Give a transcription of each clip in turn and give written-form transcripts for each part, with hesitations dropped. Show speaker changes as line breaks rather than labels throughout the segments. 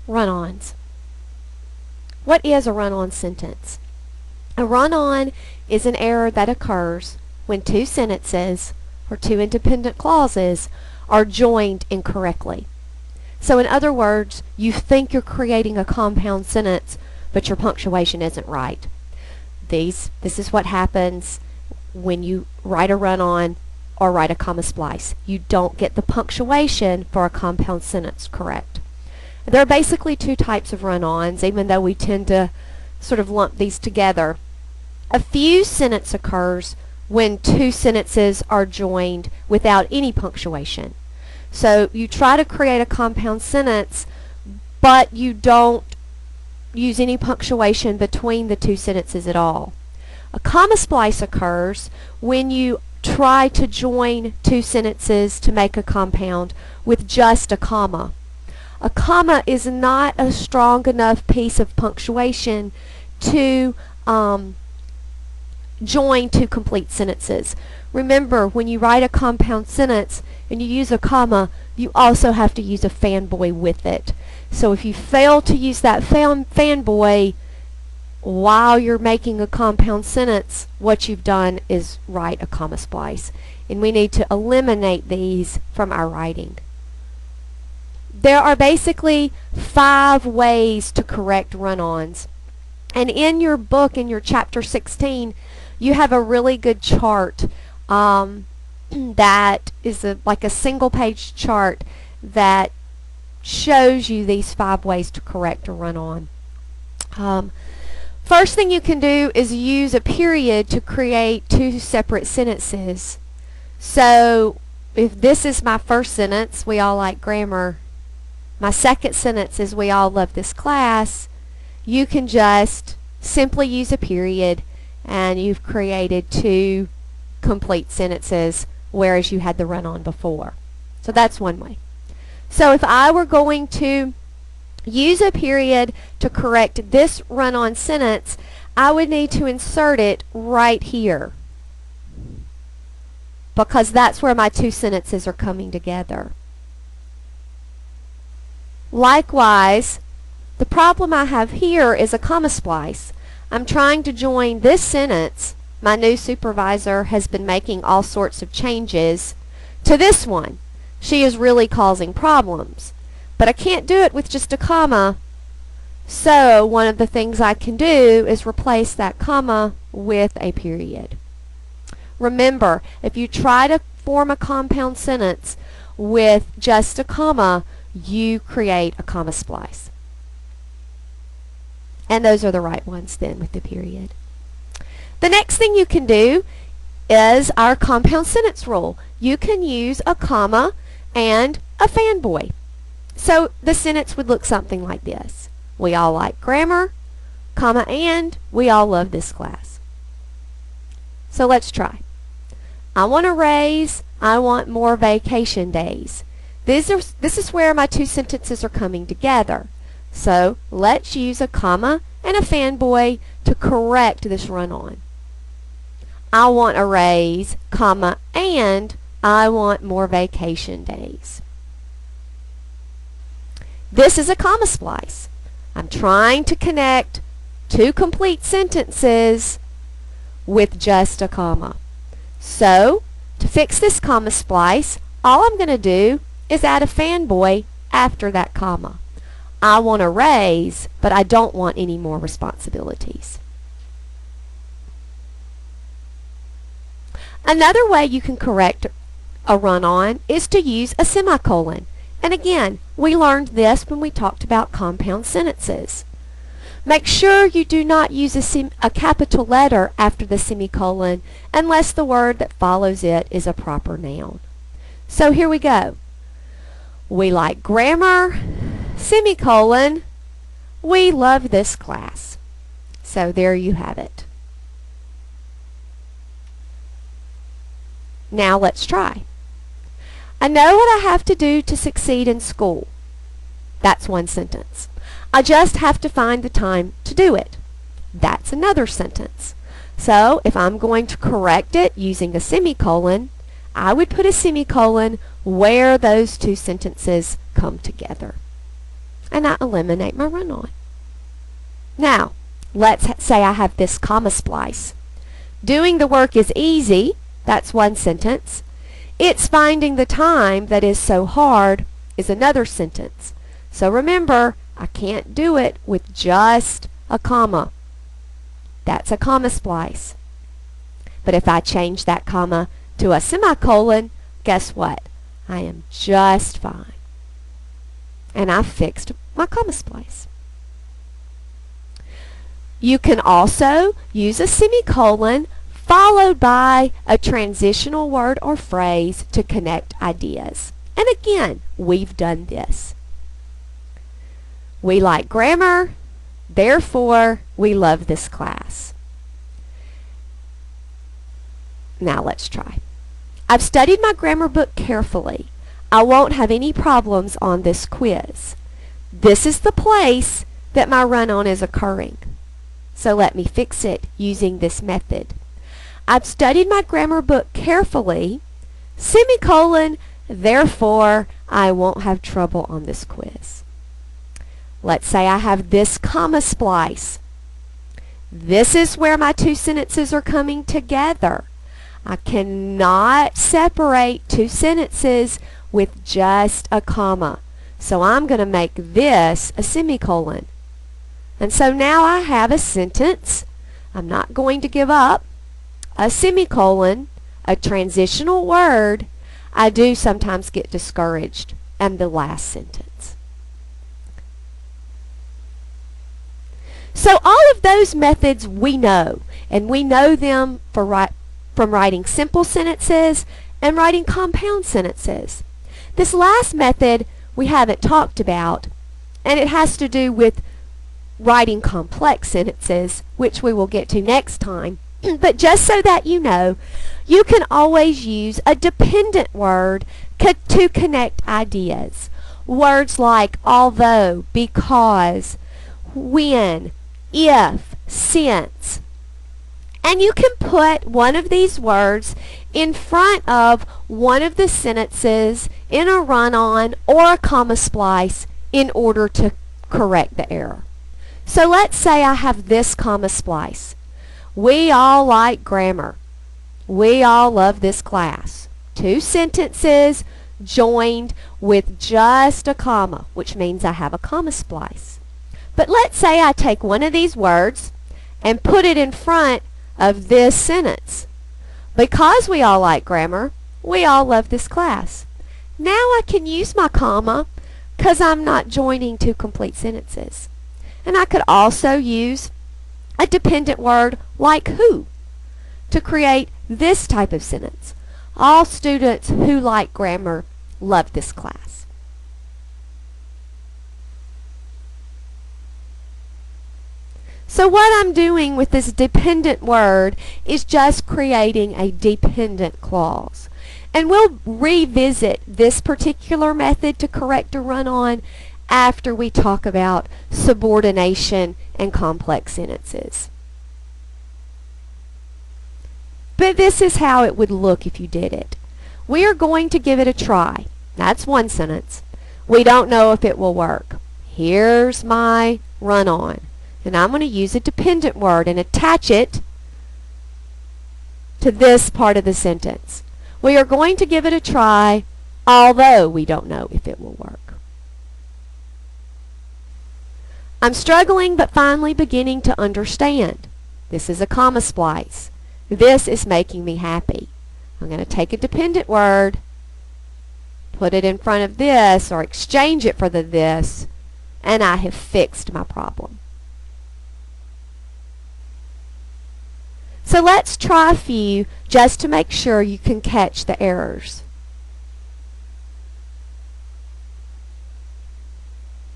Run-ons. What is a run-on sentence? A run-on is an error that occurs when two sentences or two independent clauses are joined incorrectly. So in other words, you think you're creating a compound sentence, but your punctuation isn't right. This is what happens when you write a run-on or write a comma splice. You don't get the punctuation for a compound sentence correct. There are basically two types of run-ons, even though we tend to sort of lump these together. A fused sentence occurs when two sentences are joined without any punctuation. So you try to create a compound sentence, but you don't use any punctuation between the two sentences at all. A comma splice occurs when you try to join two sentences to make a compound with just a comma. A comma is not a strong enough piece of punctuation to join two complete sentences. Remember, when you write a compound sentence and you use a comma, you also have to use a fanboy with it. So if you fail to use that fanboy while you're making a compound sentence, what you've done is write a comma splice. And we need to eliminate these from our writing. There are basically 5 ways to correct run-ons. And in your book, in your chapter 16, you have a really good chart that is like a single page chart that shows you these 5 ways to correct a run-on. First thing you can do is use a period to create 2 separate sentences. So if this is my first sentence, we all like grammar. My second sentence is we all love this class. You can just simply use a period and you've created 2 complete sentences, whereas you had the run-on before. So that's one way. So if I were going to use a period to correct this run-on sentence, I would need to insert it right here, because that's where my 2 sentences are coming together. Likewise, the problem I have here is a comma splice. I'm trying to join this sentence, my new supervisor has been making all sorts of changes, to this one. She is really causing problems. But I can't do it with just a comma. So one of the things I can do is replace that comma with a period. Remember, if you try to form a compound sentence with just a comma, you create a comma splice. And those are the right ones then with the period. The next thing you can do is our compound sentence rule. You can use a comma and a fanboy. So the sentence would look something like this. We all like grammar, comma, and we all love this class. So let's try. I want a raise. I want more vacation days. This is where my 2 sentences are coming together. So let's use a comma and a fanboy to correct this run-on. I want a raise, comma, and I want more vacation days. This is a comma splice. I'm trying to connect 2 complete sentences with just a comma. So to fix this comma splice, all I'm going to do is add a fanboy after that comma. I want a raise, but I don't want any more responsibilities. Another way you can correct a run-on is to use a semicolon. And again, we learned this when we talked about compound sentences. Make sure you do not use a capital letter after the semicolon unless the word that follows it is a proper noun. So here we go. We like grammar, semicolon, we love this class. So there you have it. Now let's try. I know what I have to do to succeed in school. That's one sentence. I just have to find the time to do it. That's another sentence. So if I'm going to correct it using a semicolon, I would put a semicolon where those 2 sentences come together. and I eliminate my run-on. Now, let's say I have this comma splice. Doing the work is easy. That's one sentence. It's finding the time that is so hard is another sentence. So remember, I can't do it with just a comma. That's a comma splice. But if I change that comma to a semicolon, guess what? I am just fine. And I've fixed my comma splice. You can also use a semicolon followed by a transitional word or phrase to connect ideas. And again, we've done this. We like grammar, therefore we love this class. Now let's try. I've studied my grammar book carefully. I won't have any problems on this quiz. This is the place that my run-on is occurring. So let me fix it using this method. I've studied my grammar book carefully, semicolon, therefore I won't have trouble on this quiz. Let's say I have this comma splice. This is where my two sentences are coming together. I cannot separate two sentences with just a comma. So I'm going to make this a semicolon. And so now I have a sentence. I'm not going to give up. A semicolon, a transitional word. I do sometimes get discouraged. And the last sentence. So all of those methods we know. And we know them from writing simple sentences and writing compound sentences. This last method we haven't talked about, and it has to do with writing complex sentences, which we will get to next time. But just so that you know, you can always use a dependent word to connect ideas. Words like although, because, when, if, since. And you can put one of these words in front of one of the sentences in a run-on or a comma splice in order to correct the error. So let's say I have this comma splice. We all like grammar. We all love this class. Two sentences joined with just a comma, which means I have a comma splice. But let's say I take one of these words and put it in front of this sentence. Because we all like grammar, we all love this class. Now I can use my comma because I'm not joining two complete sentences. And I could also use a dependent word like who to create this type of sentence. All students who like grammar love this class. So what I'm doing with this dependent word is just creating a dependent clause. And we'll revisit this particular method to correct a run-on after we talk about subordination and complex sentences. But this is how it would look if you did it. We are going to give it a try. That's one sentence. We don't know if it will work. Here's my run-on. And I'm going to use a dependent word and attach it to this part of the sentence. We are going to give it a try, although we don't know if it will work. I'm struggling but finally beginning to understand. This is a comma splice. This is making me happy. I'm going to take a dependent word, put it in front of this, or exchange it for the this, and I have fixed my problem. So let's try a few just to make sure you can catch the errors.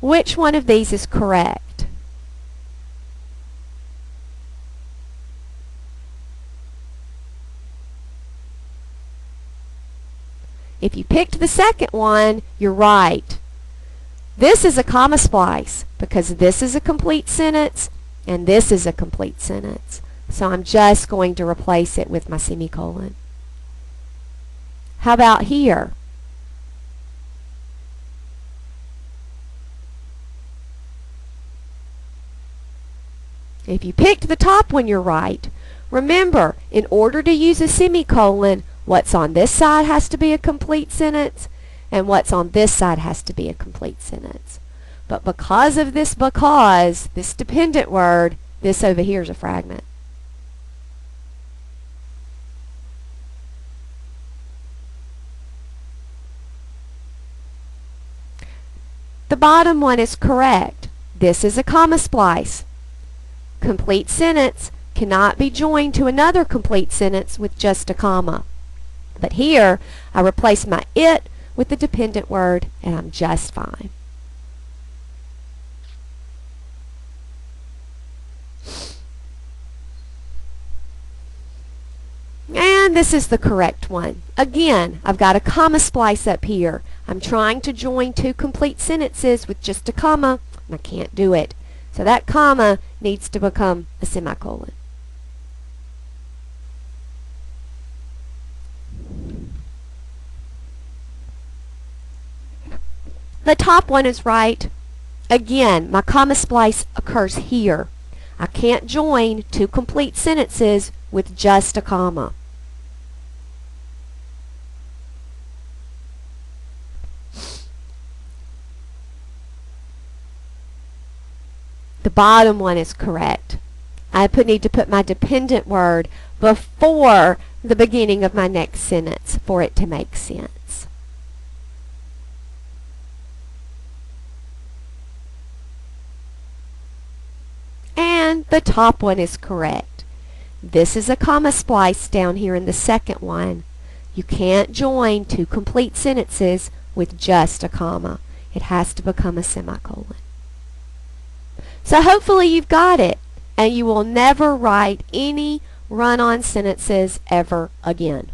Which one of these is correct? If you picked the second one, you're right. This is a comma splice because this is a complete sentence and this is a complete sentence. So I'm just going to replace it with my semicolon. How about here? If you picked the top one, you're right. Remember, in order to use a semicolon, what's on this side has to be a complete sentence, and what's on this side has to be a complete sentence. But because of this this dependent word, this over here is a fragment. The bottom one is correct. This is a comma splice. Complete sentence cannot be joined to another complete sentence with just a comma. But here, I replace my it with the dependent word, and I'm just fine. And this is the correct one. Again, I've got a comma splice up here. I'm trying to join two complete sentences with just a comma, and I can't do it. So that comma needs to become a semicolon. The top one is right. Again, my comma splice occurs here. I can't join two complete sentences with just a comma. The bottom one is correct. I need to put my dependent word before the beginning of my next sentence for it to make sense. And the top one is correct. This is a comma splice down here in the second one. You can't join two complete sentences with just a comma. It has to become a semicolon. So hopefully you've got it, and you will never write any run-on sentences ever again.